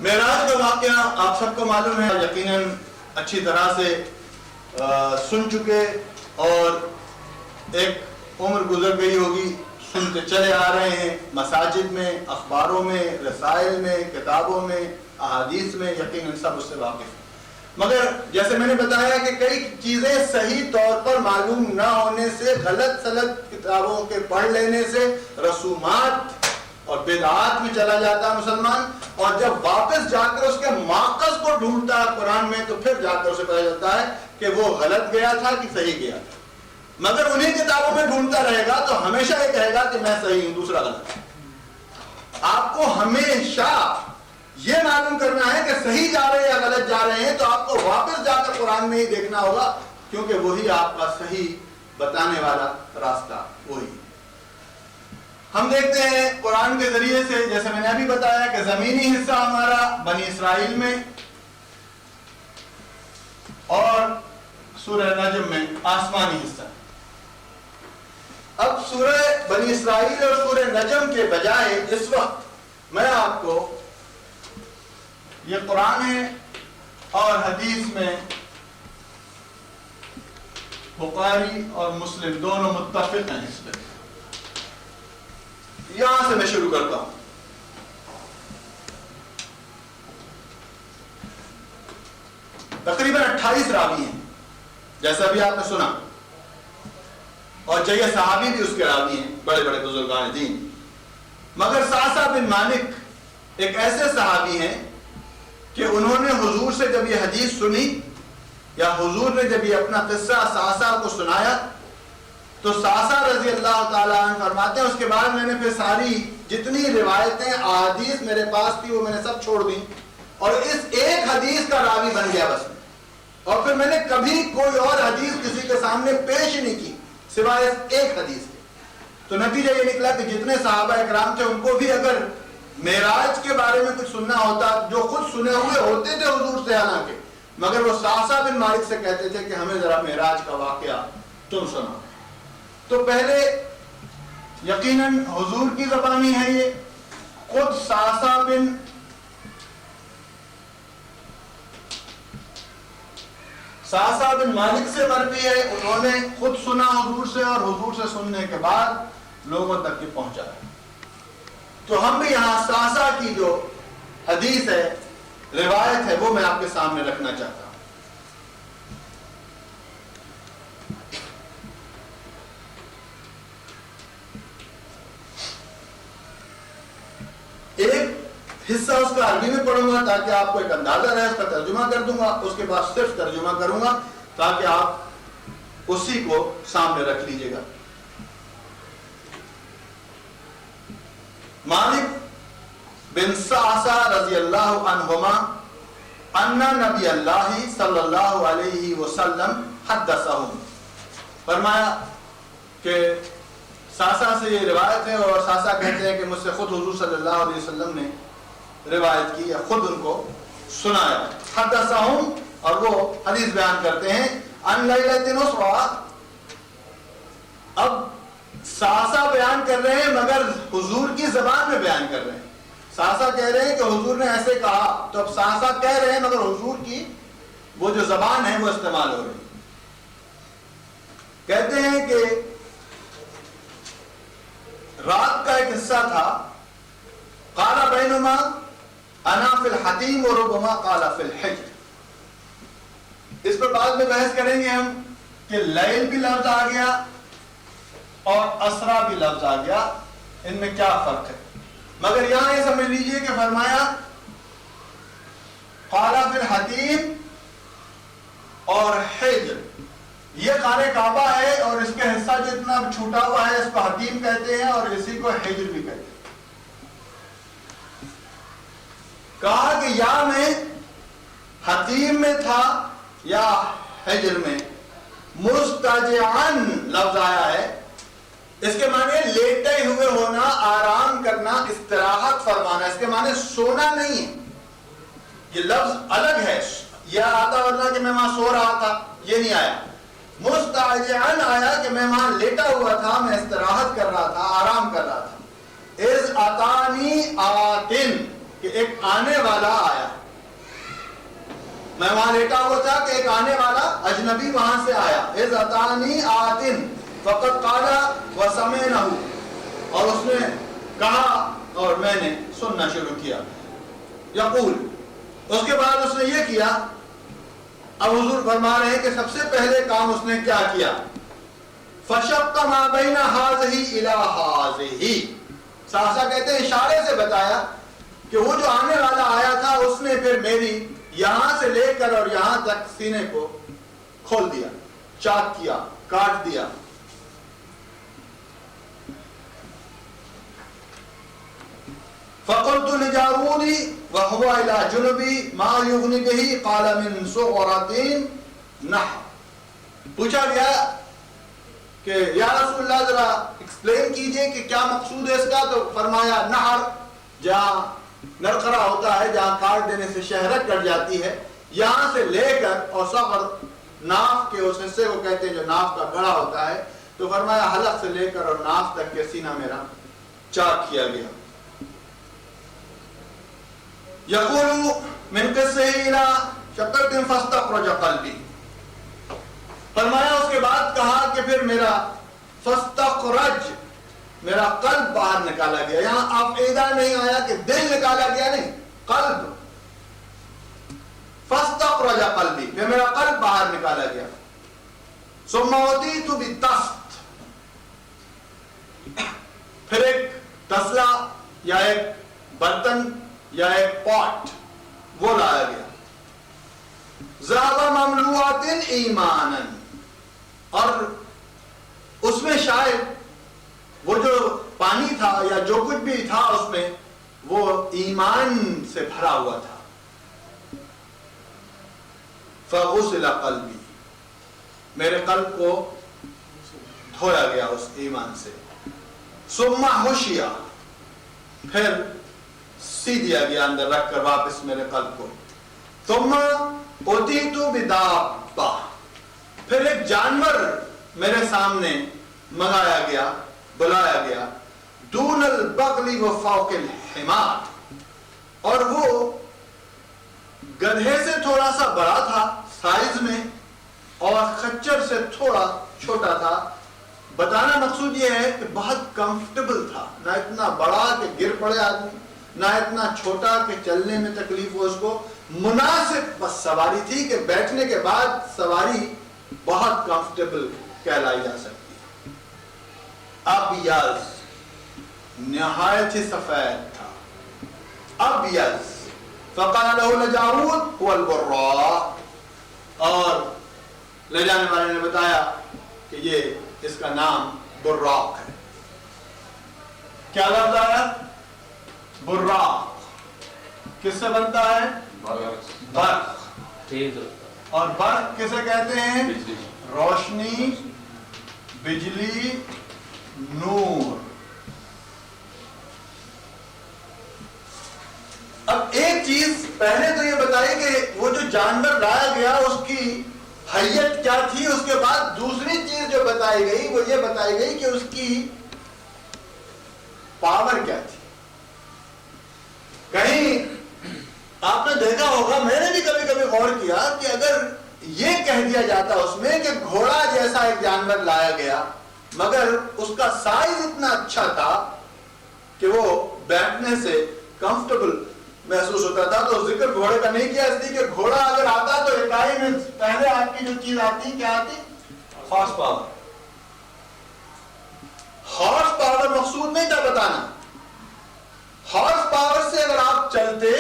معراج کا واقعہ آپ سب کو معلوم ہے، یقیناً اچھی طرح سے سن چکے، اور ایک عمر گزر گئی ہوگی، سنتے چلے آ رہے ہیں، مساجد میں، اخباروں میں، رسائل میں، کتابوں میں، احادیث میں، یقیناً سب اس سے واقف ہیں۔ مگر جیسے میں نے بتایا کہ کئی چیزیں صحیح طور پر معلوم نہ ہونے سے، غلط سلط کتابوں کے پڑھ لینے سے رسومات اور بدعات میں چلا جاتا ہے مسلمان، اور جب واپس جا کر اس کے ماخذ کو ڈھونڈتا ہے قرآن میں، تو پھر جا کر اسے پتا چلتا ہے کہ وہ غلط گیا تھا کہ صحیح گیا تھا۔ مگر انہیں کتابوں میں ڈھونڈتا رہے گا تو ہمیشہ یہ کہے گا کہ میں صحیح ہوں، دوسرا غلط ہے۔ آپ کو ہمیشہ یہ معلوم کرنا ہے کہ صحیح جا رہے ہیں یا غلط جا رہے ہیں، تو آپ کو واپس جا کر قرآن میں ہی دیکھنا ہوگا، کیونکہ وہی آپ کا صحیح بتانے والا راستہ وہی۔ ہم دیکھتے ہیں قرآن کے ذریعے سے، جیسے میں نے ابھی بتایا کہ زمینی حصہ ہمارا بنی اسرائیل میں، اور سورہ نجم میں آسمانی حصہ۔ اب سورہ بنی اسرائیل اور سورہ نجم کے بجائے اس وقت میں آپ کو یہ قرآن ہے اور حدیث میں بخاری اور مسلم دونوں متفق ہیں اس پہ، یہاں سے میں شروع کرتا ہوں۔ تقریباً 28 راوی ہیں، جیسا بھی آپ نے سنا، اور جگہ صحابی بھی اس کے راوی ہیں، بڑے بڑے بزرگان دین۔ مگر سعصع بن مالک ایک ایسے صحابی ہیں کہ انہوں نے حضور سے جب یہ حدیث سنی، یا حضور نے جب یہ اپنا قصہ سعصع کو سنایا، تو سعصع رضی اللہ تعالیٰ عنہ فرماتے ہیں اس کے بعد میں نے پھر ساری جتنی روایتیں احادیث میرے پاس تھی وہ میں نے سب چھوڑ دی، اور اس ایک حدیث کا راوی بن گیا بس میں، اور پھر میں نے کبھی کوئی اور حدیث کسی کے سامنے پیش ہی نہیں کی سوائے اس ایک حدیث کے۔ تو نتیجہ یہ نکلا کہ جتنے صحابہ اکرام تھے ان کو بھی اگر معراج کے بارے میں کچھ سننا ہوتا، جو خود سنے ہوئے ہوتے تھے حضور سے حالانکہ، مگر وہ سعصع بن مالک سے کہتے تھے کہ ہمیں ذرا معراج کا واقعہ تم سناؤ۔ تو پہلے یقیناً حضور کی زبانی ہے، یہ خود سعصع بن مالک سے مروی ہے، انہوں نے خود سنا حضور سے، اور حضور سے سننے کے بعد لوگوں تک یہ پہنچا ہے۔ تو ہم بھی یہاں سعصع کی جو حدیث ہے، روایت ہے، وہ میں آپ کے سامنے رکھنا چاہتا ہوں۔ ایک حصہ اس کا عربی میں پڑھوں گا تاکہ آپ کو ایک اندازہ رہے، اس کا ترجمہ کر دوں گا، اس کے بعد صرف ترجمہ کروں گا تاکہ آپ اسی کو سامنے رکھ لیجئے گا۔ مالک بن سعصع رضی اللہ عنہما ان نبی اللہ صلی اللہ علیہ وسلم حدثہم، فرمایا کہ سعصع سے یہ روایت ہے، اور سعصع کہتے ہیں کہ مجھ سے خود حضور صلی اللہ علیہ وسلم نے روایت کی، یا خود ان کو سنایا۔ حدثہم، اور وہ حدیث بیان کرتے ہیں، ان لیلۃ اسرا۔ اب سعصع بیان کر رہے ہیں مگر حضور کی زبان میں بیان کر رہے ہیں۔ سعصع کہہ رہے ہیں کہ حضور نے ایسے کہا، تو اب سعصع کہہ رہے ہیں مگر حضور کی وہ جو زبان ہے وہ استعمال ہو رہی ہے۔ کہتے ہیں کہ رات کا ایک حصہ تھا، قال بینما انا فی الحتیم وربما قال فی الحجر۔ اس پر بعد میں بحث کریں گے ہم کہ لیل بھی لفظ آ گیا اور اسرا بھی لفظ آ گیا، ان میں کیا فرق ہے۔ مگر یہاں یہ سمجھ لیجئے کہ فرمایا قال فی الحتیم اور حجر، یہ خانہ کعبہ ہے، اور اس کے حصہ جو اتنا چھوٹا ہوا ہے اس کو حتیم کہتے ہیں، اور اسی کو حجر بھی کہتے ہیں۔ کہا کہ یا میں حتیم میں تھا یا حجر میں، مستجعن لفظ آیا ہے، اس کے معنی لیٹے ہوئے ہونا، آرام کرنا، استراحت فرمانا، اس کے معنی سونا نہیں ہے، یہ لفظ الگ ہے۔ یہ آتا ورنہ کہ میں وہاں سو رہا تھا، یہ نہیں آیا۔ مستجعن آیا کہ میں وہاں لیٹا ہوا تھا، میں استراحت کر رہا تھا، آرام کر رہا تھا۔ اذ اتانی آتن، کہ ایک آنے والا آیا. میں وہاں لیٹا ہوا تھا کہ ایک آنے والا اجنبی وہاں سے آیا. اذ اتانی آتن فقد قال وسمعناه, اور اس نے کہا اور میں نے سننا شروع کیا. یقول, اس کے بعد اس نے یہ کیا. اب حضور فرما رہے ہیں کہ سب سے پہلے کام اس نے کیا کیا؟ فشق ما بین هذه الى هذه. سہسا کہتے ہیں اشارے سے بتایا کہ وہ جو آنے والا آیا تھا اس نے پھر میری یہاں سے لے کر اور یہاں تک سینے کو کھول دیا, چاک کیا, کاٹ دیا. فقلت لجاروني وهو الى جنبي ما يغني به قال من صغرتين نحر. پوچھا گیا کہ یا رسول اللہ ذرا ایکسپلین کیجئے کہ کیا مقصود ہے اس کا, تو فرمایا نحر جہاں نرخرا ہوتا ہے, جہاں کاٹ دینے سے شہرت کٹ جاتی ہے, یہاں سے لے کر, اور صغر ناف کے اس حصے کو کہتے ہیں جو ناف کا گڑھا ہوتا ہے, تو فرمایا حلق سے لے کر اور ناف تک کے سینہ میرا چاک کیا گیا. یقول من قصه الى شقت فاستخرج قلبی. فرمایا اس کے بعد کہا کہ پھر میرا فاستخرج, میرا قلب باہر نکالا گیا. یہاں افعیدہ نہیں آیا کہ دل نکالا گیا, نہیں, قلب. فاستخرج قلبی, پھر میرا قلب باہر نکالا گیا. ثم اوتیت بالطست, پھر ایک تسلا یا ایک برتن یا ایک پاٹ وہ لایا گیا. ذهب مملوءات ایمانا, اور اس میں شاید وہ جو پانی تھا یا جو کچھ بھی تھا اس میں وہ ایمان سے بھرا ہوا تھا. فغسل قلبی, میرے قلب کو دھویا گیا اس ایمان سے. ثم حشیا, پھر سی دیا گیا اندر رکھ کر واپس میرے قلب کو. ثم اتیت بدابہ, پھر ایک جانور میرے سامنے منگایا گیا, بلایا گیا. دون البغل و فوق الحمار, اور وہ گدھے سے تھوڑا سا بڑا تھا سائز میں اور خچر سے تھوڑا چھوٹا تھا. بتانا مقصود یہ ہے کہ بہت کمفرٹیبل تھا, نہ اتنا بڑا کہ گر پڑے آدمی, نہ اتنا چھوٹا کہ چلنے میں تکلیف ہو. اس کو مناسب بس سواری تھی کہ بیٹھنے کے بعد سواری بہت کمفرٹیبل کہلائی جا سکتی ہے. ابیض, نہایت ہی سفید تھا. ابیض. فقال له لجاود هو البراق, اور لے جانے والے نے بتایا کہ یہ اس کا نام براق ہے. کیا لفظ آیا؟ براق. کس سے بنتا ہے؟ برق. اور برق کسے کہتے ہیں؟ روشنی, بجلی, نور. اب ایک چیز پہلے تو یہ بتائی کہ وہ جو جانور لایا گیا اس کی حیت کیا تھی, اس کے بعد دوسری چیز جو بتائی گئی وہ یہ بتائی گئی کہ اس کی پاور کیا تھی. کہیں آپ نے دیکھا ہوگا, میں نے بھی کبھی کبھی غور کیا کہ اگر یہ کہہ دیا جاتا اس میں کہ گھوڑا جیسا ایک جانور لایا گیا مگر اس کا سائز اتنا اچھا تھا کہ وہ بیٹھنے سے کمفرٹیبل محسوس ہوتا تھا, تو ذکر گھوڑے کا نہیں کیا, اس لیے کہ گھوڑا اگر آتا تو اکائی میں پہلے آپ کی جو چیز آتی کیا آتی؟ Horsepower. ہارس پاور مقصود نہیں تھا بتانا. ہارس پاور سے اگر آپ چلتے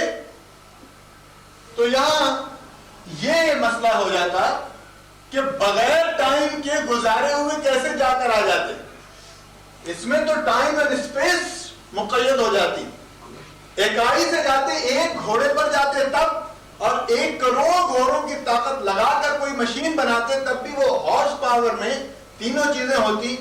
تو یہاں یہ مسئلہ ہو جاتا کہ بغیر ٹائم کے گزارے ہوئے کیسے جا کر آ جاتے. اس میں تو ٹائم اور اسپیس مقید ہو جاتی. اکائی سے جاتے, ایک گھوڑے پر جاتے تب, اور 1 کروڑ گھوڑوں کی طاقت لگا کر کوئی مشین بناتے تب بھی وہ ہارس پاور میں تینوں چیزیں ہوتی,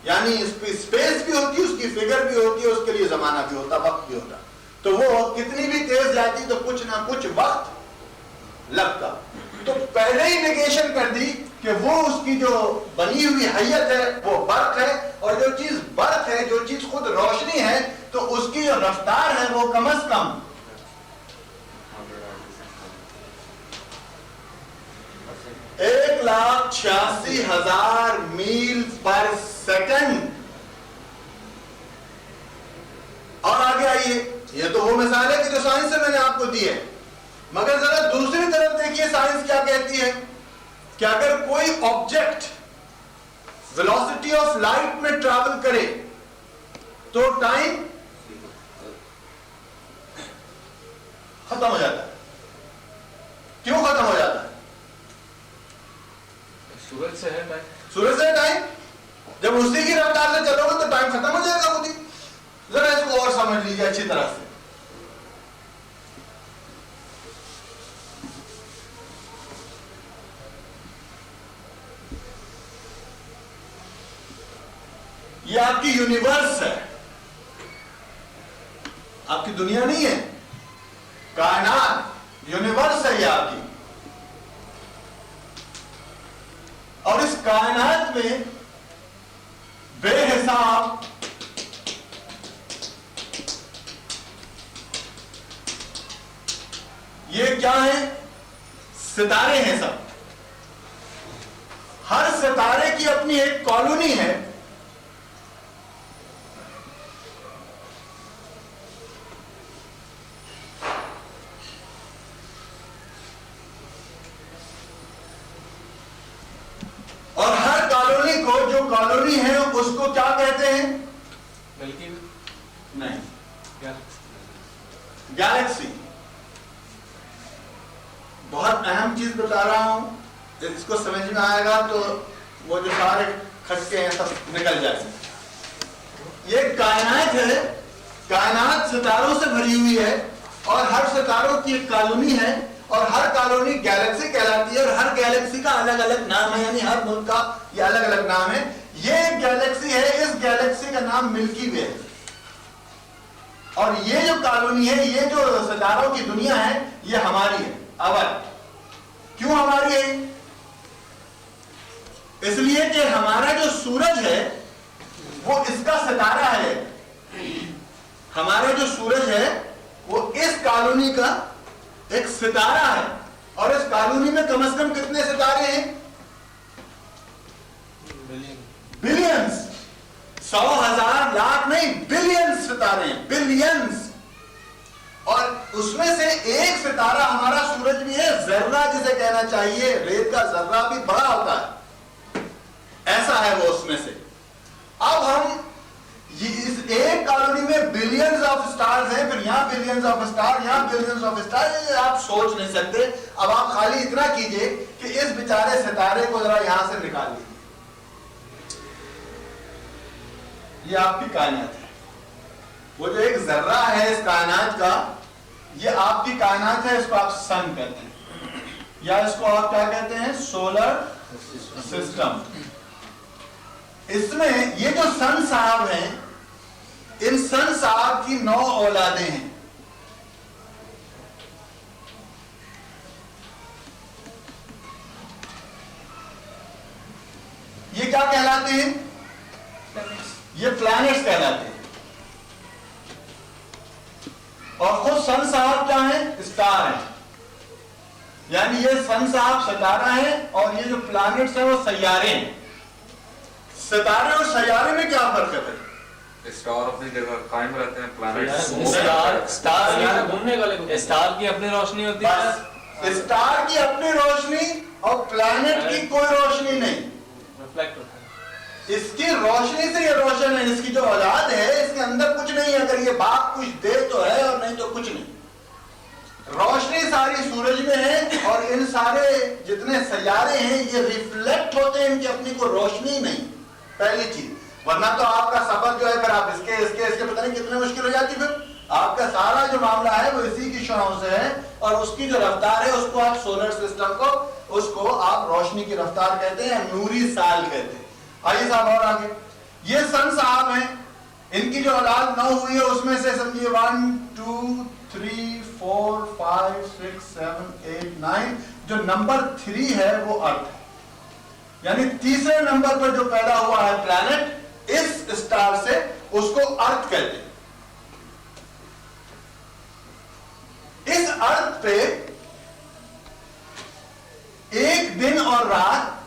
یعنی اسپیس بھی ہوتی, اس کی فگر بھی ہوتی, اس کے لیے زمانہ بھی ہوتا, وقت بھی ہوتا. تو وہ کتنی بھی تیز جاتی تو کچھ نہ کچھ وقت لگتا. تو پہلے ہی نیگیشن کر دی کہ وہ اس کی جو بنی ہوئی حیت ہے وہ برق ہے, اور جو چیز برق ہے, جو چیز خود روشنی ہے, تو اس کی جو رفتار ہے وہ کم از کم 1,86,000 میل پر سیکنڈ. اور آگے آئیے, یہ تو وہ مثال ہے کہ جو سائنس سے میں نے آپ کو دی ہے, مگر ذرا دوسری طرف دیکھیے سائنس کیا کہتی ہے کہ اگر کوئی آبجیکٹ ویلوسٹی آف لائٹ میں ٹریول کرے تو ٹائم ختم ہو جاتا ہے. کیوں ختم ہو جاتا ہے؟ سورج سے ہے ٹائم. سورج سے ٹائم, جب اسی کی رفتار سے چلو گے تو ٹائم ختم ہو جائے گا خود ہی. ذرا اس کو اور سمجھ لیجیے اچھی طرح سے. یہ آپ کی یونیورس ہے, آپ کی دنیا نہیں ہے, کائنات یونیورس ہے یہ آپ کی. اور اس کائنات میں بے حساب یہ کیا ہے؟ ستارے ہیں سب. ہر ستارے کی اپنی ایک کالونی ہے. اور ہر کالونی کو, جو کالونی ہے اس کو کیا کہتے ہیں؟ ملکی نہیں, گیلیکسی. بہت اہم چیز بتا رہا ہوں, اس کو سمجھ میں آئے گا تو وہ جو سارے کھٹکے ہیں سب نکل جائیں. یہ کائنات ہے, کائنات ستاروں سے بھری ہوئی ہے, اور ہر ستاروں کی ایک کالونی ہے, اور ہر کالونی گیلیکسی کہلاتی ہے, اور ہر گیلیکسی کا الگ الگ نام ہے, یعنی ہر ملک کا یہ الگ الگ نام ہے. یہ ایک گیلیکسی ہے, اس گیلیکسی کا نام ملکی وے ہے. اور یہ جو کالونی ہے, یہ جو ستاروں کی دنیا ہے, یہ ہماری ہے. اول کیوں ہماری ہے؟ اس لیے کہ ہمارا جو سورج ہے وہ اس کا ستارہ ہے. ہمارا جو سورج ہے وہ اس کالونی کا ایک ستارہ ہے, اور اس کالونی میں کم از کم کتنے ستارے ہیں؟ بلینز. 100,000 لاکھ نہیں, بلینز ستارے ہیں, بلینز. اور اس میں سے ایک ستارہ ہمارا سورج بھی ہے, ذرہ جسے کہنا چاہیے, ریت کا ذرہ بھی بڑا ہوتا ہے, ایسا ہے وہ اس میں سے. اب ہم اس ایک کالونی میں بلینز آف سٹارز ہیں, پھر یہاں بلینز آف سٹار, یہاں بلینز آف سٹار, آپ سوچ نہیں سکتے. اب آپ خالی اتنا کیجئے کہ اس بیچارے ستارے کو ذرا یہاں سے نکال لیجیے. یہ آپ کی کائنات ہے. وہ جو ایک ذرہ ہے اس کائنات کا, یہ آپ کی کائنات ہے. اس کو آپ سن کہتے ہیں, یا اس کو آپ کیا کہتے ہیں؟ Solar system. اس میں یہ جو سن صاحب ہیں, ان سن صاحب کی 9 اولادیں ہیں. یہ کیا کہلاتے ہیں؟ یہ پلانٹس کہلاتے ہیں. اور خود سن صاحب کیا ہیں؟ اسٹار ہیں. یعنی یہ سن صاحب ستارہ ہیں, اور یہ جو پلانٹس ہیں وہ سیارے ہیں. ستارے اور سیارے میں کیا فرق ہے؟ اسٹار اپنی جگہ قائم رہتے ہیں, پلانٹ اسٹار کی اپنی روشنی ہوتی ہے. اسٹار کی اپنی روشنی اور پلانٹ کی کوئی روشنی نہیں. ریفلیکٹ ہوتا ہے. اس کی روشنی سے یہ روشن ہے. اس کی جو اولاد ہے اس کے اندر کچھ نہیں ہے. اگر یہ باپ کچھ دے تو ہے, اور نہیں تو کچھ نہیں. روشنی ساری سورج میں ہے, اور ان سارے جتنے سیارے ہیں یہ ریفلیکٹ ہوتے ہیں, ان کی اپنی کوئی روشنی نہیں. پہلی چیز. ورنہ تو آپ کا سفر جو ہے پھر آپ اس کے پتہ نہیں کتنے مشکل ہو جاتی. پھر آپ کا سارا جو معاملہ ہے وہ اسی کی شعاعوں سے ہے, اور اس کی جو رفتار ہے اس کو آپ سولر سسٹم کو, اس کو آپ روشنی کی رفتار کہتے ہیں, نوری سال کہتے ہیں. آئیے صاحب اور آگے. یہ سن صاحب ہیں, ان کی جو اولاد 9 ہوئی ہے اس میں سے سمجھیے 1 2 3 4 5 6 7 8 9. جو نمبر 3 ہے وہ ارتھ ہے. یعنی تیسرے نمبر پر جو پیدا ہوا ہے پلانٹ اس اسٹار سے, اس کو ارتھ کہتے ہیں. اس ارتھ پہ ایک دن اور رات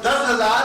10,000,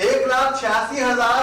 1,86,000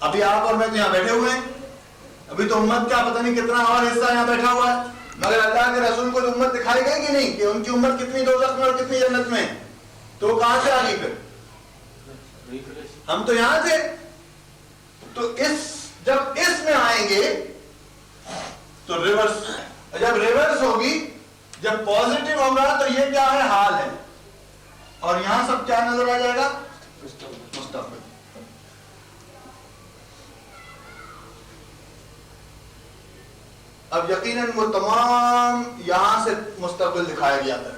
ابھی آپ اور میں تو یہاں بیٹھے ہوئے ہیں, ابھی تو امت کا پتہ نہیں کتنا اور حصہ یہاں بیٹھا ہوا ہے, مگر اللہ کے رسول کو امت دکھائی گئی کہ نہیں کہ ان کی امت کتنی دوزخ میں اور کتنی جنت میں, تو کہاں سے آ گئی پھر؟ ہم تو یہاں تھے. تو جب اس میں آئیں گے تو ریورس, جب ریورس ہوگی, جب پازیٹیو ہوگا تو یہ کیا ہے حال ہے, اور یہاں سب کیا نظر آ جائے گا مستقبل. اب یقیناً وہ تمام یہاں سے مستقبل دکھایا گیا تھا,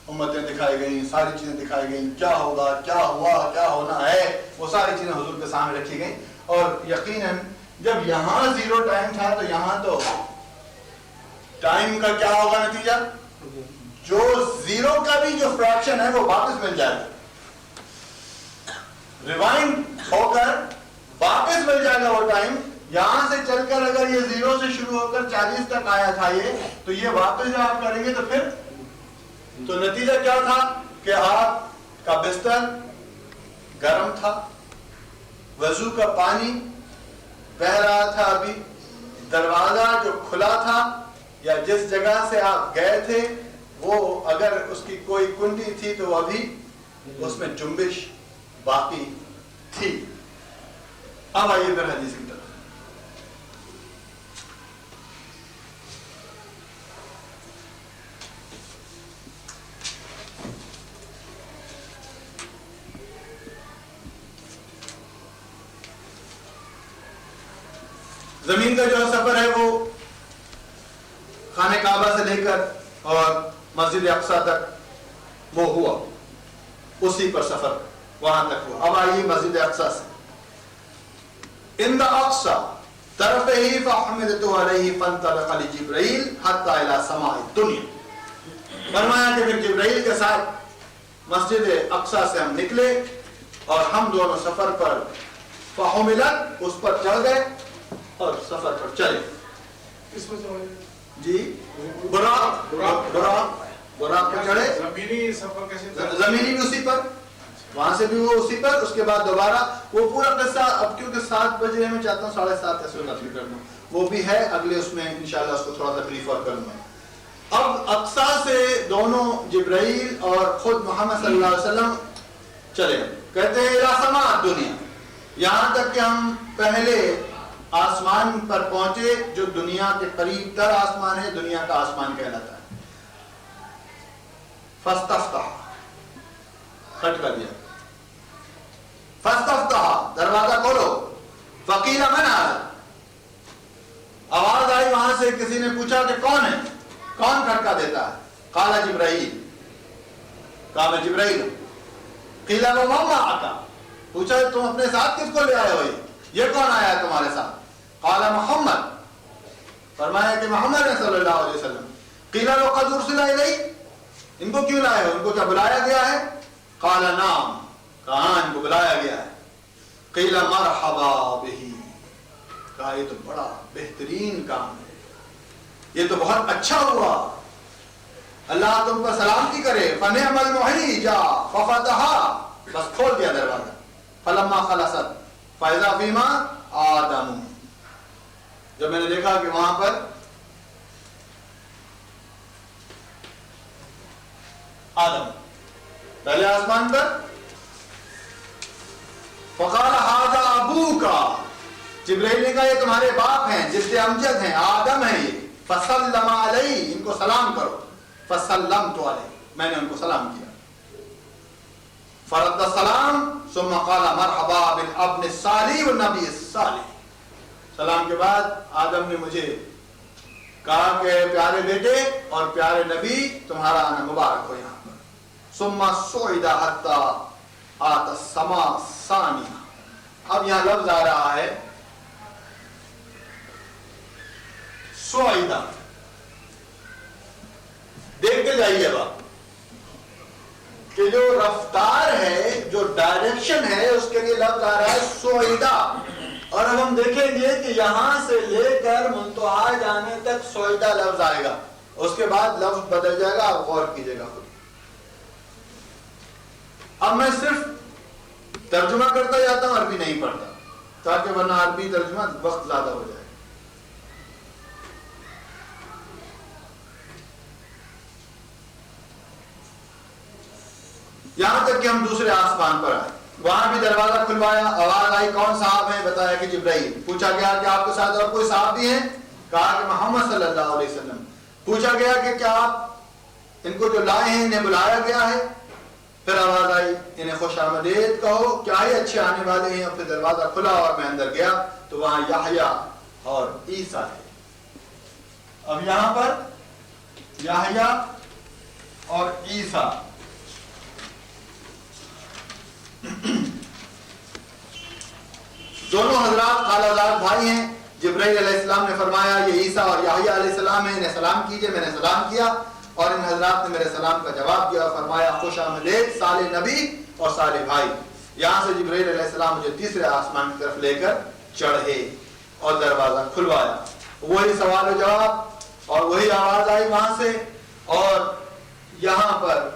امتیں دکھائی گئیں, ساری چیزیں دکھائی گئیں, کیا ہوگا, کیا ہوا, کیا ہونا ہے, وہ ساری چیزیں حضور کے سامنے رکھی گئیں. اور یقیناً جب یہاں زیرو ٹائم تھا تو یہاں تو ٹائم کا کیا ہوگا نتیجہ, جو زیرو کا بھی جو فریکشن ہے وہ واپس مل جائے گا, ریوائنڈ ہو کر واپس مل جائے گا وہ ٹائم. یہاں سے چل کر اگر یہ زیرو سے شروع ہو کر 40 تک آیا تھا یہ, تو یہ واپس جب آپ کریں گے تو پھر تو نتیجہ کیا تھا کہ آپ کا بستر گرم تھا, وضو کا پانی بہ رہا تھا, ابھی دروازہ جو کھلا تھا یا جس جگہ سے آپ گئے تھے وہ اگر اس کی کوئی کنڈی تھی تو ابھی اس میں جنبش باقی تھی. اب آئیے پھر حدیث کی طرف. زمین کا جو سفر ہے وہ خانہ کعبہ سے لے کر اور مسجد اقصیٰ تک وہ ہوا, اسی پر سفر وہاں تک ہوا. اب آئیے مسجد اقصیٰ سے. ان اقصیٰ طرفہ فحملت علیہ فانطلق جبرائیل حتی الی سماء الدنیا. فرمایا کہ پھر جبرائیل کے ساتھ مسجد اقصیٰ سے ہم نکلے اور ہم دونوں سفر پر فحملت اس پر چڑھ گئے اور سفر پر چلے. کس پر چڑھے جی براق پر چڑھے. زمینی سفر کیسے تھا؟ زمینی بھی اسی پر, وہاں سے بھی وہ اسی پر, اس کے بعد دوبارہ وہ پورا قصہ اب کیونکہ 7 بجے میں چاہتا ہوں 7:30 ایسے نقل کر دوں, وہ بھی ہے اگلے اس میں انشاءاللہ اس کو تھوڑا سا بریف اور کروں گا. اب اقصیٰ سے دونوں جبرائیل اور خود محمد صلی اللہ علیہ وسلم چلے, کہتے ہیں الی سماء الدنیا, یہاں تک کہ ہم پہلے آسمان پر پہنچے جو دنیا کے قریب تر آسمان ہے, دنیا کا آسمان کہلاتا ہے. فاستفتح, کھٹکا دیا, فاستفتح دروازہ کھولو, فقیل من هذا, آواز آئی وہاں سے, کسی نے پوچھا کہ کون ہے, کون کھٹکا دیتا ہے؟ قال جبرائیل, کہا میں جبرائیل ہوں. قیل ومن معک, پوچھا تم اپنے ساتھ کس کو لے آئے ہو, یہ کون آیا ہے تمہارے ساتھ؟ قال محمد, فرمایا کہ محمد صلی اللہ علیہ وسلم. قیل وقد ارسل الیہ, ان کو کیوں لائے ہو, ان کو کیا بلایا گیا ہے؟ قال نعم, کہاں ان کو بلایا گیا ہے. قیل مرحبا بہ, کہا یہ تو بڑا بہترین کام ہے, یہ تو بہت اچھا ہوا, اللہ تم پر سلامتی کرے. فنعم المحیی جا ففتحا, بس کھول دیا دروازہ. فلما خلصت فاذا فیما آدم, جب میں نے دیکھا کہ وہاں پر آدم پہلے آسمان پر. فقال ھذا ابوک, جبرائیل نے کہا یہ تمہارے باپ ہیں, جس سے امجد ہیں, آدم ہیں یہ. فسلم علیہ, ان کو سلام کرو. فسلمت علیہ, میں نے ان کو سلام کیا. فرد السلام ثم قال مرحبا بالابن الصالح والنبی الصالح. سلام کے بعد آدم نے مجھے کہا کہ پیارے بیٹے اور پیارے نبی, تمہارا آنا مبارک ہو یہاں پر. ثم صعد حتى آت السماء الثانیہ. اب یہاں لفظ آ رہا ہے صعد, دیکھ کے جائیے بات کہ جو رفتار ہے, جو ڈائریکشن ہے, اس کے لیے لفظ آ رہا ہے صعدہ. اور اب ہم دیکھیں گے کہ یہاں سے لے کر منتہا جانے تک صعدہ لفظ آئے گا, اس کے بعد لفظ بدل جائے گا, آپ غور کیجئے گا خود. اب میں صرف ترجمہ کرتا جاتا ہوں, عربی نہیں پڑھتا. تاکہ ورنہ عربی ترجمہ وقت زیادہ ہو جائے. یہاں تک کہ ہم دوسرے آسمان پر آئے, وہاں بھی دروازہ کھلوایا, آواز آئی کون صاحب ہیں؟ بتایا کہ جبرائیل. پوچھا گیا کہ آپ کے ساتھ اور کوئی صاحب بھی ہیں؟ کہا کہ محمد صلی اللہ علیہ وسلم. پوچھا گیا کہ کیا آپ ان کو جو لائے ہیں انہیں بلایا گیا ہے؟ پھر آواز آئی انہیں خوش آمدید کہو, کیا ہی اچھے آنے والے ہیں. اور پھر دروازہ کھلا اور میں اندر گیا تو وہاں یحییٰ اور عیسیٰ تھے. اب یہاں پر یحییٰ اور عیسیٰ دونوں حضرات خالہ زاد بھائی ہیں. جبرائیل علیہ السلام نے فرمایا یہ عیسیٰ اور یحییٰ علیہ السلام ہیں, انہیں سلام کیجئے. میں نے سلام کیا اور ان حضرات نے میرے سلام کا جواب دیا اور فرمایا خوش آمدید صالح نبی اور صالح بھائی. یہاں سے جبرائیل علیہ السلام مجھے تیسرے آسمان کی طرف لے کر چڑھے اور دروازہ کھلوایا. وہی سوال و جواب اور وہی آواز آئی وہاں سے. اور یہاں پر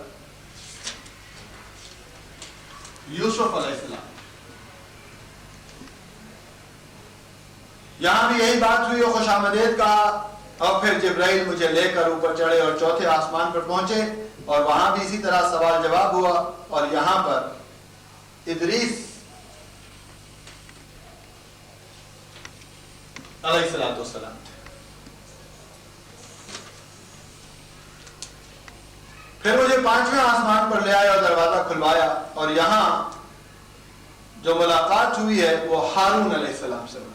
یوسف علیہ السلام, یہاں بھی یہی بات ہوئی اور خوش آمدید کہا. اور پھر جبرائیل مجھے لے کر اوپر چڑھے اور چوتھے آسمان پر پہنچے اور وہاں بھی اسی طرح سوال جواب ہوا. اور یہاں پر ادریس علیہ السلام تھے. پھر مجھے پانچویں آسمان پر لے آئے اور دروازہ کھلوایا اور یہاں جو ملاقات ہوئی ہے وہ ہارون علیہ السلام سے ملاقات.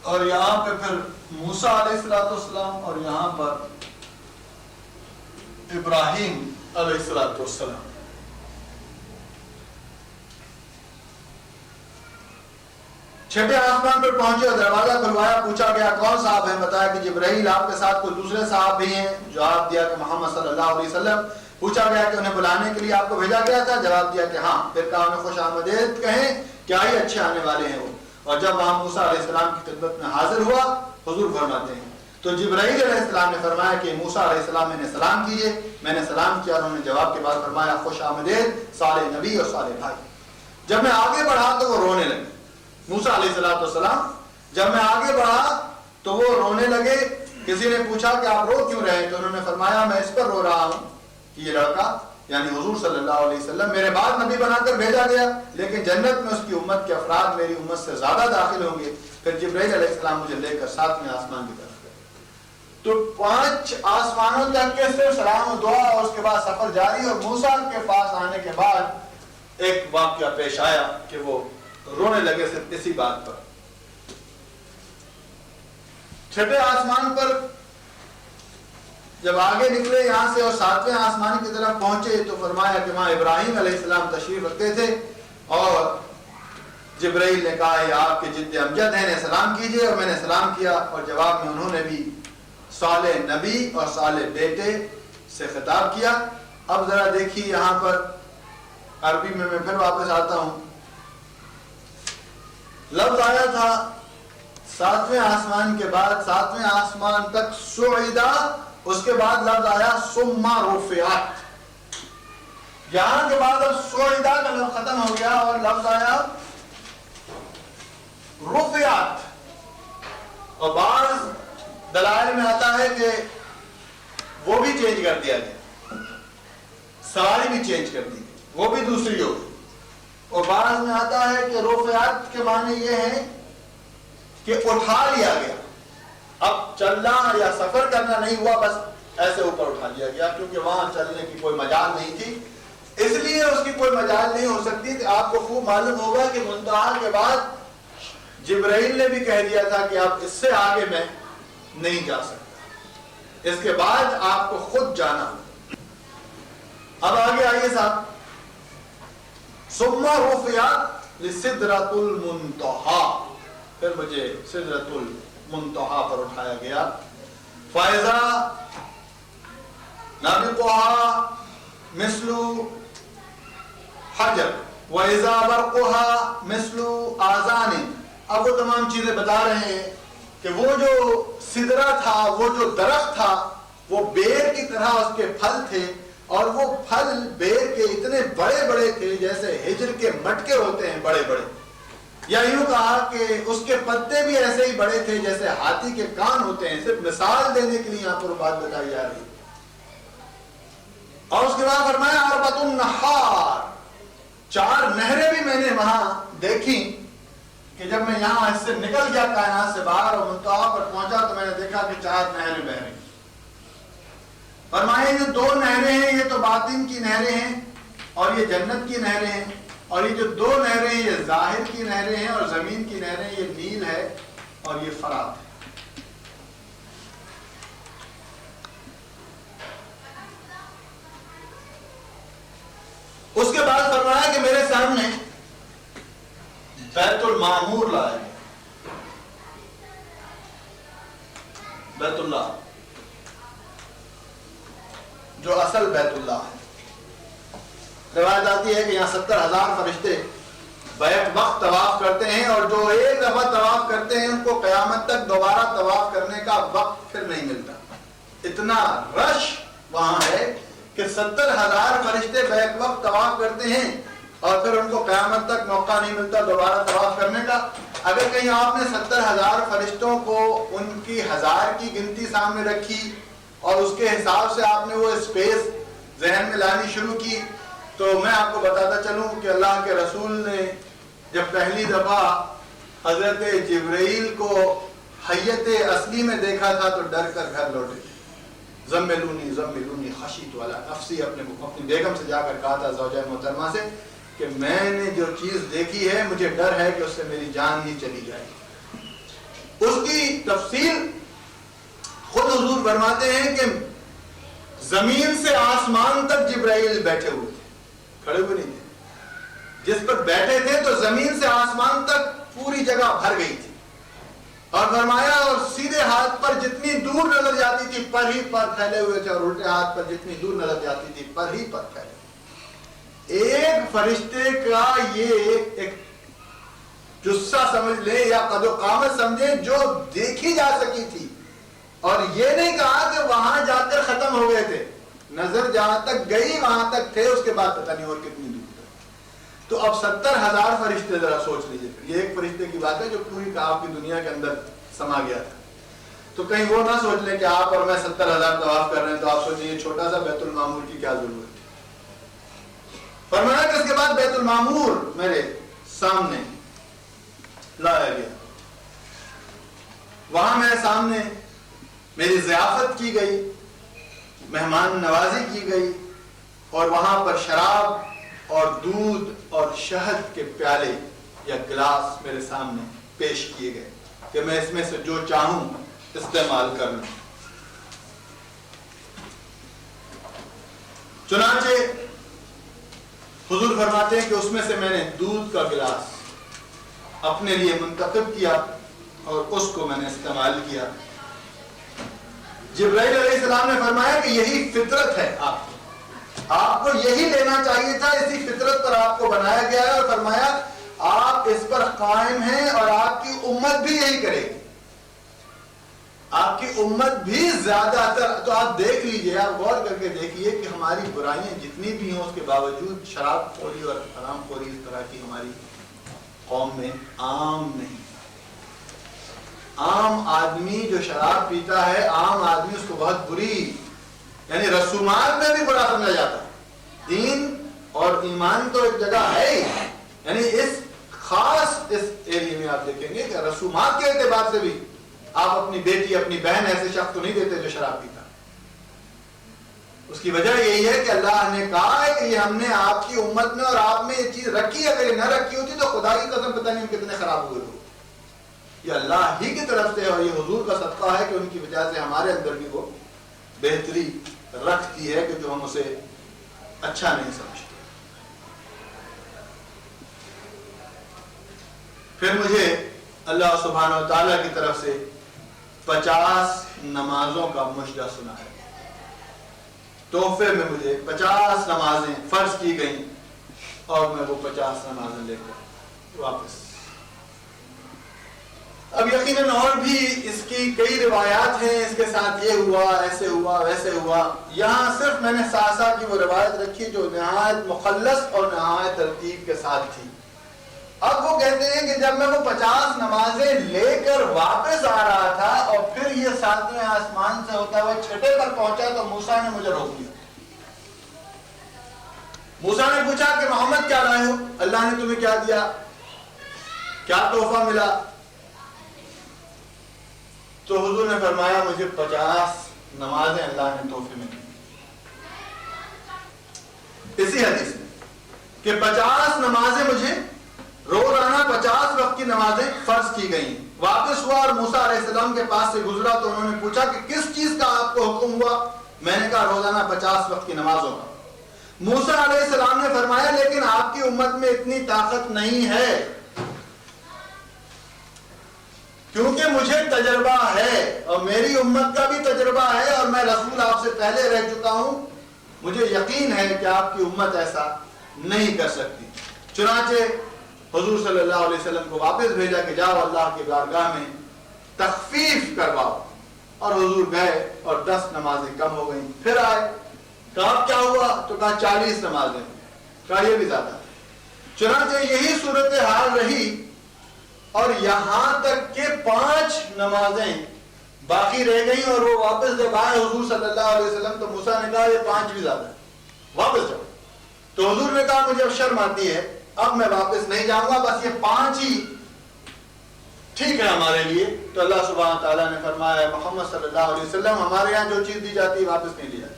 اور یہاں پہ پھر موسیٰ علیہ السلام اور یہاں پر ابراہیم علیہ السلام. چھٹے آسمان پر پہنچے اور دروازہ کھلوایا. پوچھا گیا کون صاحب ہیں؟ بتایا کہ جبرائیل. آپ کے ساتھ کوئی دوسرے صاحب بھی ہیں؟ جواب دیا کہ محمد صلی اللہ علیہ وسلم. پوچھا گیا کہ انہیں بلانے کے لیے آپ کو بھیجا گیا تھا؟ جواب دیا کہ ہاں. پھر کہا انہیں خوش آمدید کہیں, کیا ہی اچھے آنے والے ہیں وہ. اور جب وہاں موسیٰ علیہ السلام کی خدمت میں حاضر ہوا, حضور فرماتے ہیں تو جبرائیل علیہ السلام نے فرمایا کہ موسیٰ علیہ السلام انہیں سلام کیجئے. میں نے سلام کیا اور انہوں نے جواب کے بعد فرمایا خوش آمدید صالح نبی اور صالح بھائی. جب میں آگے بڑھا تو وہ رونے لگے. موسیٰ علیہ السلام جب میں آگے بڑھا تو وہ رونے لگے. کسی نے پوچھا کہ آپ رو کیوں رہے؟ تو انہوں نے فرمایا میں اس پر رو رہا ہوں کہ یہ لڑکا یعنی حضور صلی اللہ علیہ وسلم میرے بعد نبی بنا کر بھیجا گیا, لیکن جنت میں اس کی امت کے افراد میری امت سے زیادہ داخل ہوں گے. پھر جبرائیل علیہ السلام مجھے لے کر ساتویں آسمان کی طرف گئے. تو 5 آسمانوں تک کے صرف سلام و دعا اور اس کے بعد سفر جاری. اور موسیٰ کے پاس آنے کے بعد ایک واقعہ پیش آیا کہ وہ رونے لگے صرف اسی بات پر. چھٹے آسمان پر جب آگے نکلے یہاں سے اور 7ویں آسمان کی طرف پہنچے تو فرمایا کہ وہاں ابراہیم علیہ السلام تشریف رکھتے تھے. اور جبرائیل نے کہا یہ آپ کے جد امجد ہیں, انہیں سلام کیجئے. اور میں نے سلام کیا اور جواب میں انہوں نے بھی صالح نبی اور صالح بیٹے سے خطاب کیا. اب ذرا دیکھیے یہاں پر عربی میں پھر واپس آتا ہوں. لفظ آیا تھا 7ویں آسمان کے بعد 7ویں آسمان تک صعدا, اس کے بعد لفظ آیا ثم رفعت. یہاں کے بعد اب صعدا کا لفظ ختم ہو گیا اور لفظ آیا رفعت. اور بعض دلائل میں آتا ہے کہ وہ بھی چینج کر دیا گیا, سواری بھی چینج کر دی گئی, وہ بھی دوسری ہوگی. اور بعض میں آتا ہے کہ رفعت کے معنی یہ ہے کہ اٹھا لیا گیا. اب چلنا یا سفر کرنا نہیں ہوا, بس ایسے اوپر اٹھا لیا گیا, کیونکہ وہاں چلنے کی کوئی مجال نہیں تھی. اس لیے اس کی کوئی مجال نہیں ہو سکتی. کہ آپ کو خوب معلوم ہوگا کہ منتہا کے بعد جبرائیل نے بھی کہہ دیا تھا کہ آپ اس سے آگے میں نہیں جا سکتا, اس کے بعد آپ کو خود جانا ہوگا. اب آگے آئیے صاحب. ثم رفعت لسدرۃ المنتہا, پھر مجھے سدرۃ المنتہا پر اٹھایا گیا. فائزہ نابقها مثل حجر وَإِذَا بَرْقُهَا مِثْلُ آذَانٍ. اب وہ تمام چیزیں بتا رہے ہیں کہ وہ جو سدرہ تھا, وہ جو درخت تھا, وہ بیر کی طرح اس کے پھل تھے اور وہ پھل بیر کے اتنے بڑے بڑے تھے جیسے ہجر کے مٹکے ہوتے ہیں بڑے بڑے، یا یوں کہا کہ اس کے پتے بھی ایسے ہی بڑے تھے جیسے ہاتھی کے کان ہوتے ہیں. صرف مثال دینے کے لیے یہاں پر بات بتائی جا رہی ہے. اور اس کے بعد فرمایا اربۃ النہار، 4 نہریں بھی میں نے وہاں دیکھی کہ جب میں یہاں اس سے نکل گیا کائنات سے باہر اور منتہا پر پہنچا تو میں نے دیکھا کہ 4 نہریں بہ رہی. فرمایا یہ 2 نہریں ہیں یہ تو باطن کی نہریں ہیں اور یہ جنت کی نہریں ہیں، اور یہ جو 2 نہریں ہیں یہ ظاہر کی نہریں ہیں اور زمین کی نہریں، یہ نیل ہے اور یہ فرات ہے. اس کے بعد فرمایا کہ میرے سامنے بیت المعمور لایا گیا. بیت اللہ جو اصل بیت اللہ ہے. روایت آتی ہے کہ یہاں 70,000 فرشتے بیک وقت طواف کرتے ہیں، اور جو ایک دفعہ طواف کرتے ہیں ان کو قیامت تک دوبارہ طواف کرنے کا وقت پھر نہیں ملتا. اتنا رش وہاں ہے کہ 70,000 فرشتے بیک وقت طواف کرتے ہیں اور پھر ان کو قیامت تک موقع نہیں ملتا دوبارہ طواف کرنے کا. اگر کہیں آپ نے 70,000 فرشتوں کو ان کی 1000 کی گنتی سامنے رکھی اور اس کے حساب سے آپ نے وہ اسپیس ذہن میں لانی شروع کی، تو میں آپ کو بتاتا چلوں کہ اللہ کے رسول نے جب پہلی دفعہ حضرت جبرائیل کو حیت اصلی میں دیکھا تھا تو ڈر کر گھر لوٹے. زملونی زملونی خشیت والا نفسی، اپنی بیگم سے جا کر کہا تھا زوجہ محترمہ سے کہ میں نے جو چیز دیکھی ہے مجھے ڈر ہے کہ اس سے میری جان ہی چلی جائے. اس کی تفصیل خود حضور فرماتے ہیں کہ زمین سے آسمان تک جبرائیل بیٹھے ہوئے تھے، کھڑے ہوئے نہیں تھے. جس پر بیٹھے تھے تو زمین سے آسمان تک پوری جگہ بھر گئی تھی. اور فرمایا اور سیدھے ہاتھ پر جتنی دور نظر جاتی تھی پر ہی پر پھیلے ہوئے تھے، اور الٹے ہاتھ پر جتنی دور نظر جاتی تھی پر ہی پر پھیلے. ایک فرشتے کا یہ ایک جثہ سمجھ لیں یا قد و قامت سمجھیں جو دیکھی جا سکی تھی، اور یہ نہیں کہا کہ وہاں جا کر ختم ہو گئے تھے. نظر جہاں تک گئی وہاں تک تھے، اس کے بعد پتہ نہیں اور کتنی دور. تو اب 70,000 فرشتے ذرا سوچ لیجئے. یہ ایک فرشتے کی بات ہے جو پوری آپ کی دنیا کے اندر سما گیا تھا. تو کہیں وہ نہ سوچ لیں کہ آپ اور میں 70,000 طواف کر رہے ہیں تو آپ سوچیں یہ چھوٹا سا بیت المعمور کی کیا ضرورت ہے. فرمایا کہ اس کے بعد بیت المعمور میرے سامنے لایا گیا. وہاں میرے سامنے میری ضیافت کی گئی، مہمان نوازی کی گئی، اور وہاں پر شراب اور دودھ اور شہد کے پیالے یا گلاس میرے سامنے پیش کیے گئے کہ میں اس میں سے جو چاہوں استعمال کر لوں. چنانچہ حضور فرماتے ہیں کہ اس میں سے میں نے دودھ کا گلاس اپنے لیے منتخب کیا اور اس کو میں نے استعمال کیا. جبرائیل علیہ السلام نے فرمایا کہ یہی فطرت ہے، آپ کو یہی لینا چاہیے تھا، اسی فطرت پر آپ کو بنایا گیا ہے. اور فرمایا آپ اس پر قائم ہیں اور آپ کی امت بھی یہی کرے گی. آپ کی امت بھی زیادہ تر، تو آپ دیکھ لیجئے، آپ غور کر کے دیکھیے کہ ہماری برائیاں جتنی بھی ہوں اس کے باوجود شراب خوری اور حرام خوری اس طرح کی ہماری قوم میں عام نہیں. عام آدمی جو شراب پیتا ہے، عام آدمی اس کو بہت بری، یعنی رسومات میں بھی بڑا سمجھا جاتا ہے. دین اور ایمان تو ایک جگہ ہے ہی، یعنی اس خاص اس ایریے میں آپ دیکھیں گے کہ رسومات کے اعتبار سے بھی آپ اپنی بیٹی اپنی بہن ایسے شخص کو نہیں دیتے جو شراب پیتا. اس کی وجہ یہی ہے کہ اللہ نے کہا ہے کہ یہ ہم نے آپ کی امت میں اور آپ میں یہ چیز رکھی، اگر یہ نہ رکھی ہوتی تو خدا کی قسم پتہ نہیں کتنے خراب ہوئے لوگ. یہ اللہ ہی کی طرف سے اور یہ حضور کا صدقہ ہے کہ ان کی وجہ سے ہمارے اندر بھی وہ بہتری رکھتی ہے کہ جو ہم اسے اچھا نہیں سمجھتے. پھر مجھے اللہ سبحانہ و تعالیٰ کی طرف سے 50 نمازوں کا مژدہ سنا ہے. تحفے میں مجھے 50 نمازیں فرض کی گئیں اور میں وہ 50 نمازیں لے کر واپس. اب یقیناً اور بھی اس کی کئی روایات ہیں، اس کے ساتھ یہ ہوا، ایسے ہوا، ویسے ہوا. یہاں صرف میں نے ساسا کی وہ روایت رکھی جو نہایت مخلص اور نہایت ترتیب کے ساتھ تھی. اب وہ کہتے ہیں کہ جب میں وہ 50 نمازیں لے کر واپس آ رہا تھا اور پھر یہ 7ویں آسمان سے ہوتا ہوا 6 پر پہنچا تو موسیٰ نے مجھے روک لیا. موسیٰ نے پوچھا کہ محمد کیا لائے ہو؟ اللہ نے تمہیں کیا دیا؟ کیا تحفہ ملا؟ تو حضور نے فرمایا مجھے 50 نمازیں اللہ نے تحفے میں دی. اسی حدیث میں کہ 50 نمازیں مجھے روزانہ 50 وقت کی نمازیں فرض کی گئیں. واپس ہوا اور موسیٰ علیہ السلام کے پاس سے گزرا تو انہوں نے پوچھا کہ کس چیز کا آپ کو حکم ہوا؟ میں نے کہا روزانہ 50 وقت کی نمازوں کا. موسیٰ علیہ السلام نے فرمایا لیکن آپ کی امت میں اتنی طاقت نہیں ہے کیونکہ مجھے تجربہ ہے اور میری امت کا بھی تجربہ ہے اور میں رسول آپ سے پہلے رہ چکا ہوں. مجھے یقین ہے کہ آپ کی امت ایسا نہیں کر سکتی. چنانچہ حضور صلی اللہ علیہ وسلم کو واپس بھیجا کہ جاؤ اللہ کی بارگاہ میں تخفیف کرواؤ. اور حضور گئے اور 10 نمازیں کم ہو گئیں. پھر آئے، کہا کیا ہوا؟ تو کہا 40 نمازیں. کہا یہ بھی زیادہ. چنانچہ یہی صورتحال رہی اور یہاں تک کہ 5 نمازیں باقی رہ گئیں اور وہ واپس جب آئے حضور صلی اللہ علیہ وسلم تو موسیٰ نے کہا یہ 5 بھی زیادہ ہے، واپس جاؤ. تو حضور نے کہا مجھے اب شرم آتی ہے، اب میں واپس نہیں جاؤں گا، بس یہ 5 ہی ٹھیک ہے ہمارے لیے. تو اللہ سبحانہ تعالیٰ نے فرمایا محمد صلی اللہ علیہ وسلم ہمارے یہاں جو چیز دی جاتی ہے واپس نہیں لی جاتی.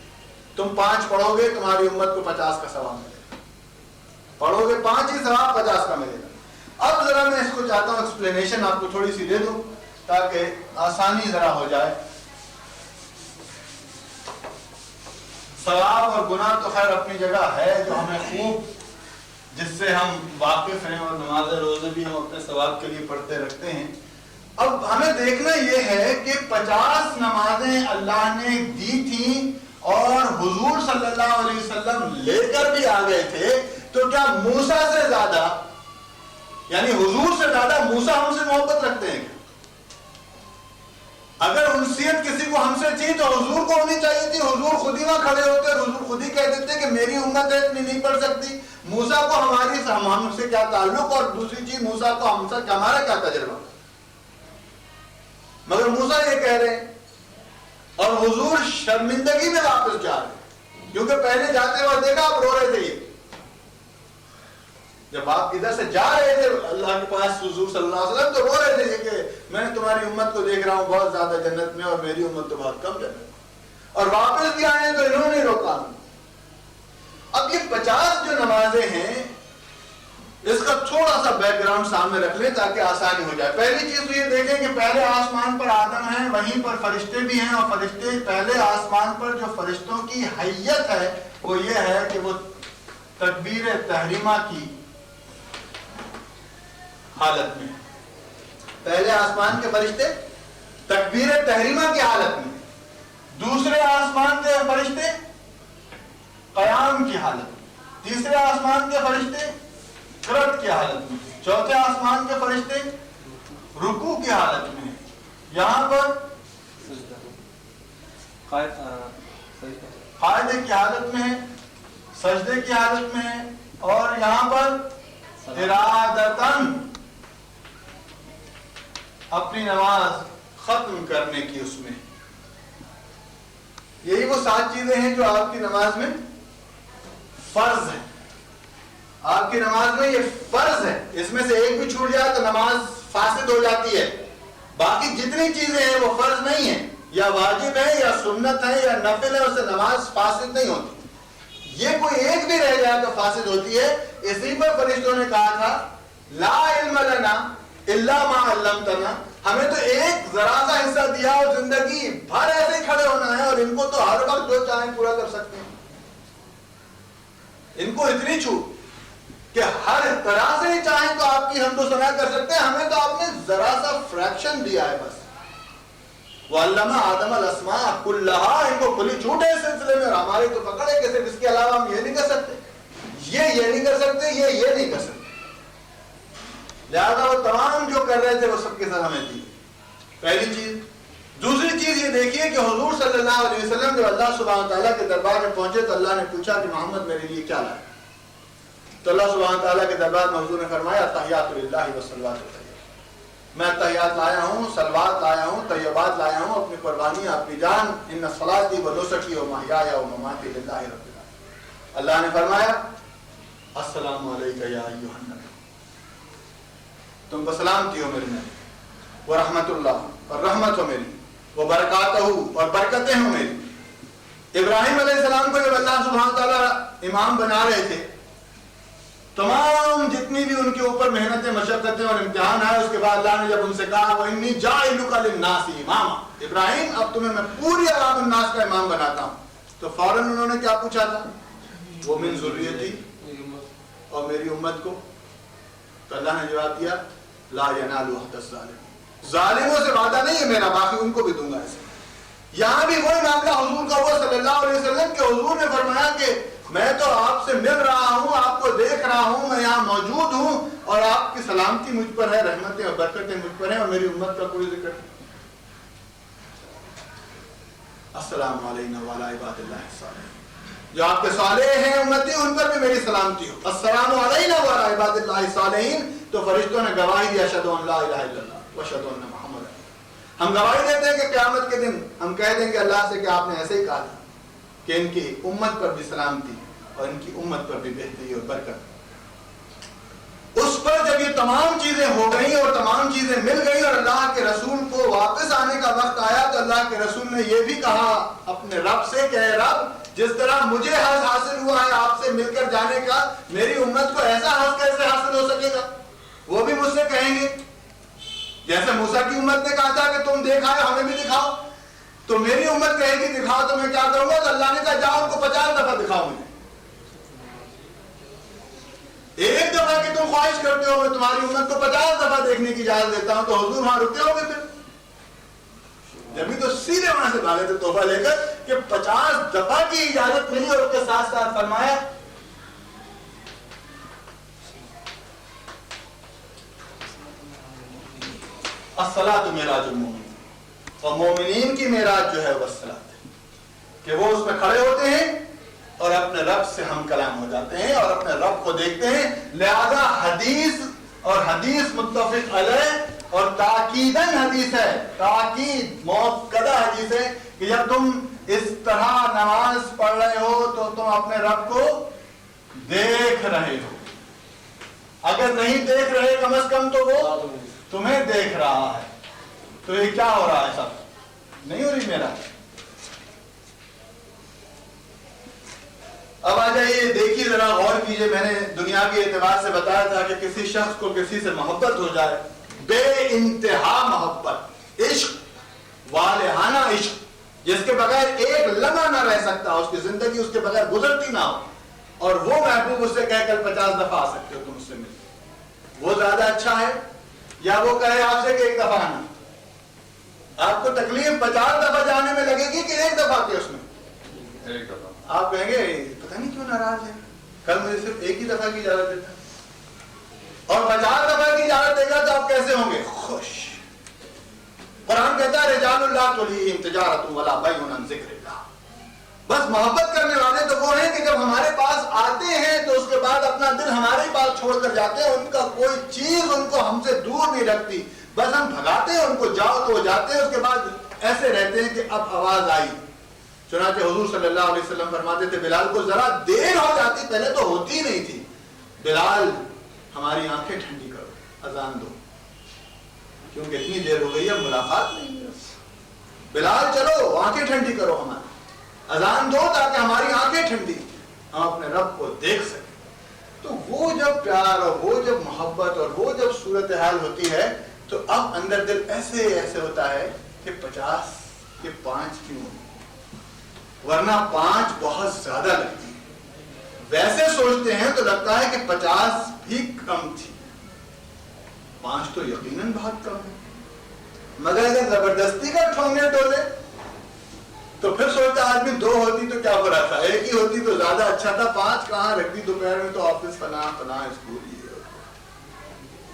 تم 5 پڑھو گے تمہاری امت کو 50 کا ثواب ملے گا. پڑھو گے 5 ہی ثواب 50 کا ملے گا. اب ذرا میں اس کو چاہتا ہوں ایکسپلینیشن آپ کو تھوڑی سی دے دوں تاکہ آسانی ذرا ہو جائے. ثواب اور گناہ تو خیر اپنی جگہ ہے جو ہمیں خوب جس سے ہم واقف ہیں اور نماز روزے بھی ہم اپنے ثواب کے لیے پڑھتے رکھتے ہیں. اب ہمیں دیکھنا یہ ہے کہ 50 نمازیں اللہ نے دی تھیں اور حضور صلی اللہ علیہ وسلم لے کر بھی آ گئے تھے. تو کیا موسیٰ سے زیادہ یعنی حضور سے زیادہ موسیٰ ہم سے محبت رکھتے ہیں؟ اگر انسیت کسی کو ہم سے تھی تو حضور کو ہونی چاہیے تھی. حضور خود ہی وہاں کھڑے ہوتے اور حضور خود ہی کہہ دیتے کہ میری امت ہے اتنی نہیں پڑھ سکتی. موسیٰ کو ہم سے کیا تعلق اور دوسری چیز موسیٰ کو ہم سے ہمارا کیا تجربہ. مگر موسیٰ یہ کہہ رہے ہیں اور حضور شرمندگی میں واپس جا رہے ہیں کیونکہ پہلے جاتے ہوئے دیکھا آپ رو رہے تھے. جب آپ ادھر سے جا رہے تھے اللہ کے پاس حضور صلی اللہ علیہ وسلم تو رو رہے تھے کہ میں نے تمہاری امت کو دیکھ رہا ہوں بہت زیادہ جنت میں اور میری امت تو بہت کم جنت میں. اور واپس بھی آئے تو انہوں نے روکا. اب یہ 50 جو نمازیں ہیں اس کا تھوڑا سا بیک گراؤنڈ سامنے رکھ لیں تاکہ آسانی ہو جائے. پہلی چیز تو یہ دیکھیں کہ پہلے آسمان پر آدم ہیں، وہیں پر فرشتے بھی ہیں اور فرشتے پہلے آسمان پر جو فرشتوں کی حیت ہے وہ یہ ہے کہ وہ تکبیر تحریمہ کی حالت میں. پہلے آسمان کے فرشتے تکبیر تحریمہ کی حالت میں، دوسرے آسمان کے فرشتے قیام کی حالت میں، تیسرے آسمان کے فرشتے قرات کی حالت میں، چوتھے آسمان کے فرشتے رکوع کی حالت میں. یہاں پر قاعدے کی حالت میں ہے، سجدے کی حالت میں ہے اور یہاں پر ارادتاً اپنی نماز ختم کرنے کی اس میں. یہی وہ 7 چیزیں ہیں جو آپ کی نماز میں فرض ہیں. آپ کی نماز میں یہ فرض ہے، اس میں سے ایک بھی چھوٹ جائے تو نماز فاسد ہو جاتی ہے. باقی جتنی چیزیں ہیں وہ فرض نہیں ہیں، یا واجب ہے یا سنت ہے یا نفل ہے، اسے نماز فاسد نہیں ہوتی. یہ کوئی ایک بھی رہ جائے تو فاسد ہوتی ہے. اسی پر فرشتوں نے کہا تھا لا علم لنا الا ما علمتنا، ہمیں تو ایک ذرا سا حصہ دیا اور زندگی بھر ایسے ہی کھڑے ہونا ہے اور ان کو تو ہر وقت جو چاہیں پورا کر سکتے ہیں. ان کو اتنی چھوٹ کہ ہر طرح سے ہی چاہیں تو آپ کی حمد و ثنا کر سکتے ہیں. ہمیں تو آپ نے ذرا سا فریکشن دیا ہے بس. وَعَلَّمَ آدَمَ الْأَسْمَاءَ كُلَّهَا، ان کو کھلی چھوٹ ہے اس سلسلے میں اور ہماری تو پکڑ ہے کہ صرف اس کے علاوہ ہم یہ نہیں کر سکتے، یہ نہیں کر سکتے، یہ نہیں کر سکتے. لہذا وہ تمام جو کر رہے تھے وہ سب کے ساتھ ہمیں دی. پہلی چیز. دوسری چیز یہ دیکھیے کہ حضور صلی اللہ علیہ وسلم جب اللہ سبحانہ تعالیٰ کے دربار میں پہنچے تو اللہ نے پوچھا کہ محمد میرے لیے کیا لائے؟ تو اللہ سبحانہ تعالیٰ کے دربار میں حضور نے فرمایا تحیات للہ والصلوات الطیبات. میں تحیات لایا ہوں، صلوات لایا ہوں، طیبات لایا ہوں، اپنی قربانی، اپنی جان، ان صلاتی و نسکی و محیایا و مماتی للہ رب العالمین. اللہ نے فرمایا السلام علیکہ یا ایھا النبی، تم کو سلامتی ہو میرے نبی، وہ رحمت اللہ اور رحمت ہو میری، وہ برکاتہ اور برکتیں ہوں میری. ابراہیم علیہ السلام کو جب اللہ سبحانہ تعالیٰ امام بنا رہے تھے، تمام جتنی بھی ان کے اوپر محنتیں، مشقتیں اور امتحان آئے، اس کے بعد اللہ نے جب ان سے کہا وَإِنِّي جَاعِلُكَ لِلنَّاسِ إِمَامًا، ابراہیم اب تمہیں میں پوری عوام الناس کا امام بناتا ہوں. تو فوراً انہوں نے کیا پوچھا تھا؟ وہ من ذریتی، اور میری امت کو. تو اللہ نے جواب دیا لا ینال عہد الظالمین، ظالموں سے وعدہ نہیں ہے میرا، باقی ان کو بھی دوں گا. ایسے یہاں بھی وہی معاملہ حضور کا ہوا صلی اللہ علیہ وسلم کہ حضور نے فرمایا کہ میں تو آپ سے مل رہا ہوں، آپ کو دیکھ رہا ہوں، میں یہاں موجود ہوں، اور آپ کی سلامتی مجھ پر ہے، رحمتیں اور برکتیں مجھ پر ہیں، اور میری امت کا کوئی ذکر نہیں. السلام علینا وعلی عباد اللہ الصالحین، جو آپ کے صالح ہیں امتی ان پر بھی میری سلامتی ہو. السلام علینا وعلی عباد اللہ الصالحین. تو فرشتوں نے گواہی دی اشہد ان لا الہ الا اللہ واشہد ان محمد. ہم گواہی دیتے ہیں کہ قیامت کے دن ہم کہہ دیں گے اللہ سے کہ آپ نے ایسے ہی کہا تھا کہ ان کی امت پر بھی سلامتی اور ان کی امت پر بھی بہتری اور برکت. اس پر جب یہ تمام چیزیں ہو گئیں اور تمام چیزیں مل گئیں اور اللہ کے رسول کو واپس آنے کا وقت آیا، تو اللہ کے رسول نے یہ بھی کہا اپنے رب سے کہ اے رب، جس طرح مجھے حظ حاصل ہوا ہے آپ سے مل کر جانے کا، میری امت کو ایسا حظ کیسے حاصل ہو سکے گا؟ وہ بھی مجھ سے کہیں گے جیسے موسیٰ کی امت نے کہا تھا کہ تم دیکھا ہے ہمیں بھی دکھاؤ، تو میری امت کہے گی دکھاؤ، تو میں کیا کروں گا؟ تو اللہ نے کہا جاؤ ان کو 50 دفعہ دکھاؤ مجھے. ایک دفعہ کہ تم خواہش کرتے ہو میں تمہاری امت کو 50 دفعہ دیکھنے کی اجازت دیتا ہوں، تو حضور وہاں رکتے ہو گے پھر؟ جبھی تو سیدھے وہاں سے بھاگے تھے تحفہ لے کر کہ 50 دفعہ کی اجازت ملی، اور اس کے ساتھ ساتھ فرمایا الصلاۃ معراج المومنین، اور مومنین کی معراج جو ہے وہ الصلاۃ ہے، کہ وہ اس میں کھڑے ہوتے ہیں اور اپنے رب سے ہم کلام ہو جاتے ہیں اور اپنے رب کو دیکھتے ہیں. لہذا حدیث اور حدیث متفق علیہ اور تاکیداً حدیث ہے، تاکید مؤکدہ حدیث ہے کہ جب تم اس طرح نماز پڑھ رہے ہو تو تم اپنے رب کو دیکھ رہے ہو. اگر نہیں دیکھ رہے کم از کم تو وہ تمہیں دیکھ رہا ہے. تو یہ کیا ہو رہا ہے؟ سب نہیں ہو رہی میرا. اب آ جائیے دیکھیے ذرا غور کیجئے. میں نے دنیاوی اعتبار سے بتایا تھا کہ کسی شخص کو کسی سے محبت ہو جائے، بے انتہا محبت، عشق، والہانہ عشق، جس کے بغیر ایک لمحہ نہ رہ سکتا، اس کی زندگی اس کے بغیر گزرتی نہ ہو، اور وہ محبوب اس سے کہہ کر 50 دفعہ آ سکتے ہو تم اس سے مل، وہ زیادہ اچھا ہے یا وہ کہے آپ سے کہ ایک دفعہ آنا؟ آپ کو تکلیف 50 دفعہ جانے میں لگے گی کہ ایک دفعہ کے اس میں؟ ایک دفعہ. آپ کہیں گے پتہ نہیں کیوں ناراض ہے، کل مجھے صرف ایک ہی دفعہ کی اجازت دیتا اور 50 دفعہ کی اجازت دے گا، تو آپ کیسے ہوں گے؟ خوش. قرآن کہتا ہے رجال اللہ تلہیہم تجارۃ ولا بیع عن ذکر اللہ. بس محبت کرنے والے تو وہ ہیں کہ جب ہمارے پاس آتے ہیں تو اس کے بعد اپنا دل ہمارے پاس چھوڑ کر جاتے ہیں، ان کا کوئی چیز ان کو ہم سے دور نہیں رکھتی، بس ہم بھگاتے ہیں ان کو، جاؤ تو وہ جاتے ہیں، اس کے بعد ایسے رہتے ہیں کہ اب آواز آئی. چنانچہ حضور صلی اللہ علیہ وسلم فرماتے تھے بلال کو ذرا دیر ہو جاتی، پہلے تو ہوتی نہیں تھی، بلال ہماری آنکھیں ٹھنڈی کرو، اذان دو، کیونکہ اتنی دیر ہو گئی ہے ملاقات نہیں ہے. بلال چلو آنکھیں ٹھنڈی کرو ہماری، اذان دو تاکہ ہماری آنکھیں ٹھنڈی، ہم اپنے رب کو دیکھ سکیں. تو وہ جب پیار اور وہ جب محبت اور وہ جب صورتحال ہوتی ہے تو اب اندر دل ایسے ایسے ہوتا ہے کہ 50 کہ 5 کیوں، ورنہ 5 بہت زیادہ لگتی ہے. ویسے سوچتے ہیں تو لگتا ہے کہ 50 بھی کم تھی، 5 تو یقیناً بہت کم ہے. مگر اگر زبردستی کا ٹھونگے ڈولے تو پھر سوچتا آدمی 2 ہوتی تو کیا برا تھا، 1 ہی ہوتی تو زیادہ اچھا تھا، 5 کہاں رکھ دی دوپہر میں تو آفس فلاں اسکول.